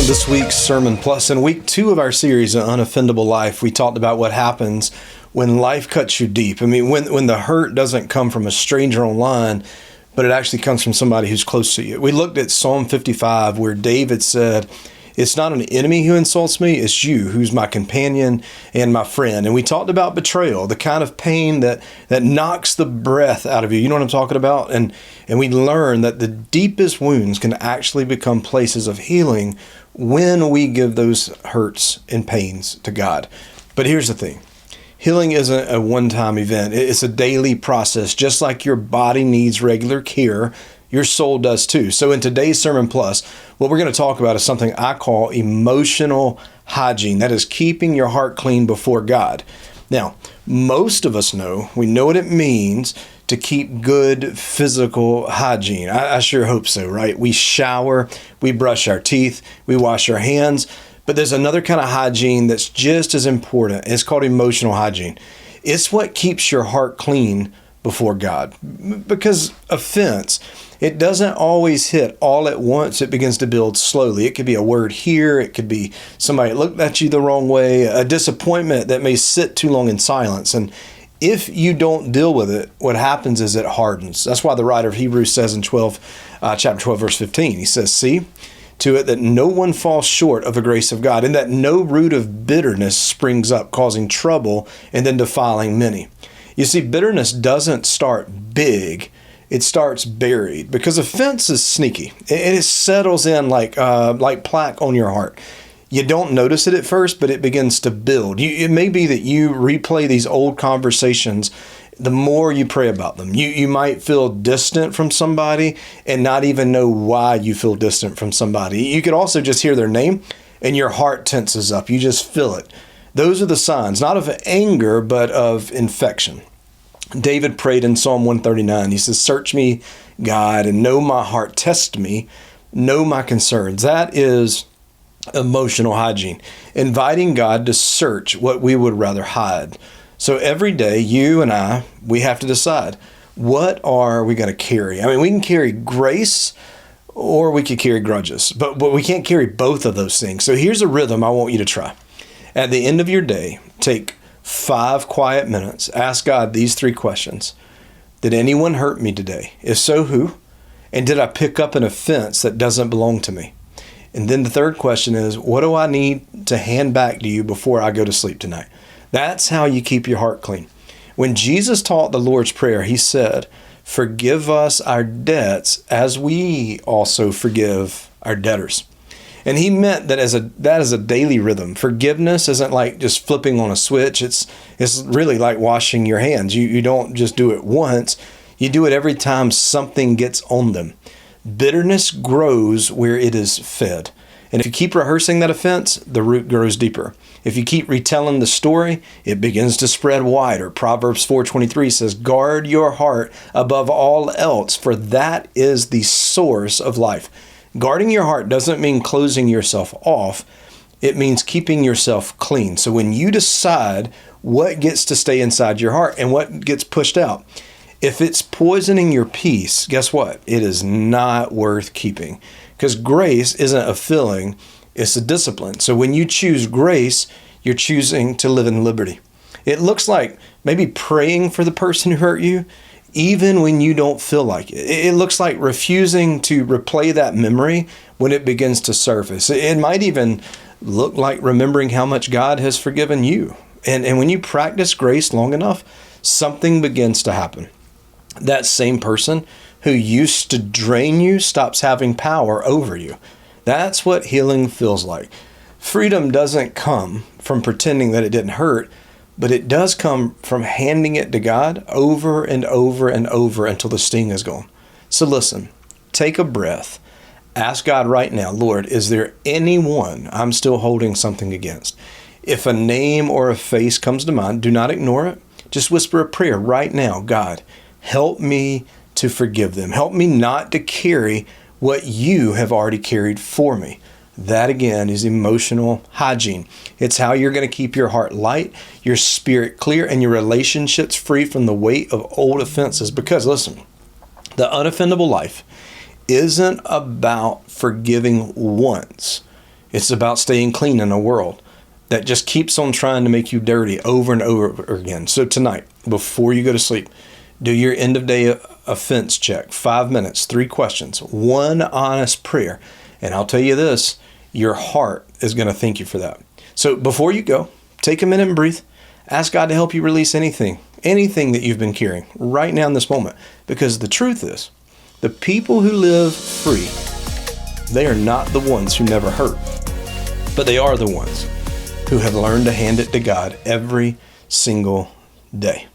this week's Sermon Plus. In week 2 of our series, An Unoffendable Life, we talked about what happens when life cuts you deep. I mean, when the hurt doesn't come from a stranger online, but it actually comes from somebody who's close to you. We looked at Psalm 55, where David said, "It's not an enemy who insults me, it's you who's my companion and my friend." And we talked about betrayal, the kind of pain that knocks the breath out of you. You know what I'm talking about? And we learned that the deepest wounds can actually become places of healing when we give those hurts and pains to God. But here's the thing. Healing isn't a one-time event. It's a daily process. Just like your body needs regular care, your soul does too. So in today's Sermon Plus, what we're going to talk about is something I call emotional hygiene. That is keeping your heart clean before God. Now, most of us know what it means to keep good physical hygiene. I sure hope so, right? We shower, we brush our teeth, we wash our hands. But there's another kind of hygiene that's just as important. It's called emotional hygiene. It's what keeps your heart clean before God. Because offense, it doesn't always hit all at once. It begins to build slowly. It could be a word here. It could be somebody looked at you the wrong way, a disappointment that may sit too long in silence. And if you don't deal with it, what happens is it hardens. That's why the writer of Hebrews says in chapter 12, verse 15, he says, "See to it that no one falls short of the grace of God, and that no root of bitterness springs up, causing trouble and then defiling many." You see, bitterness doesn't start big. It starts buried, because offense is sneaky. It settles in like plaque on your heart. You don't notice it at first, but it begins to build. It may be that you replay these old conversations the more you pray about them. You might feel distant from somebody and not even know why you feel distant from somebody. You could also just hear their name and your heart tenses up. You just feel it. Those are the signs, not of anger, but of infection. David prayed in Psalm 139. He says, "Search me, God, and know my heart. Test me, know my concerns." That is emotional hygiene, inviting God to search what we would rather hide. So every day, you and I, we have to decide, what are we going to carry? I mean, we can carry grace or we could carry grudges, but we can't carry both of those things. So here's a rhythm I want you to try. At the end of your day, take 5 quiet minutes. Ask God these 3 questions. Did anyone hurt me today? If so, who? And did I pick up an offense that doesn't belong to me? And then the third question is, what do I need to hand back to you before I go to sleep tonight? That's how you keep your heart clean. When Jesus taught the Lord's Prayer, he said, "Forgive us our debts as we also forgive our debtors." And he meant that that is a daily rhythm. Forgiveness isn't like just flipping on a switch. It's really like washing your hands. You don't just do it once. You do it every time something gets on them. Bitterness grows where it is fed. And if you keep rehearsing that offense, the root grows deeper. If you keep retelling the story, it begins to spread wider. Proverbs 4:23 says, "Guard your heart above all else, for that is the source of life." Guarding your heart doesn't mean closing yourself off. It means keeping yourself clean. So when you decide what gets to stay inside your heart and what gets pushed out, if it's poisoning your peace, guess what? It is not worth keeping. Because grace isn't a feeling, it's a discipline. So when you choose grace, you're choosing to live in liberty. It looks like maybe praying for the person who hurt you, even when you don't feel like it. It looks like refusing to replay that memory when it begins to surface. It might even look like remembering how much God has forgiven you. And when you practice grace long enough, something begins to happen. That same person who used to drain you stops having power over you. That's what healing feels like. Freedom doesn't come from pretending that it didn't hurt, but it does come from handing it to God over and over and over until the sting is gone. So listen, take a breath. Ask God right now, "Lord, is there anyone I'm still holding something against?" If a name or a face comes to mind, do not ignore it. Just whisper a prayer right now. "God, help me to forgive them. Help me not to carry what you have already carried for me." That again is emotional hygiene. It's how you're going to keep your heart light, your spirit clear, and your relationships free from the weight of old offenses. Because listen, the unoffendable life isn't about forgiving once. It's about staying clean in a world that just keeps on trying to make you dirty over and over again. So tonight, before you go to sleep, do your end of day offense check. 5 minutes, 3 questions, 1 honest prayer. And I'll tell you this, your heart is going to thank you for that. So before you go, take a minute and breathe. Ask God to help you release anything that you've been carrying right now in this moment. Because the truth is, the people who live free, they are not the ones who never hurt, but they are the ones who have learned to hand it to God every single day.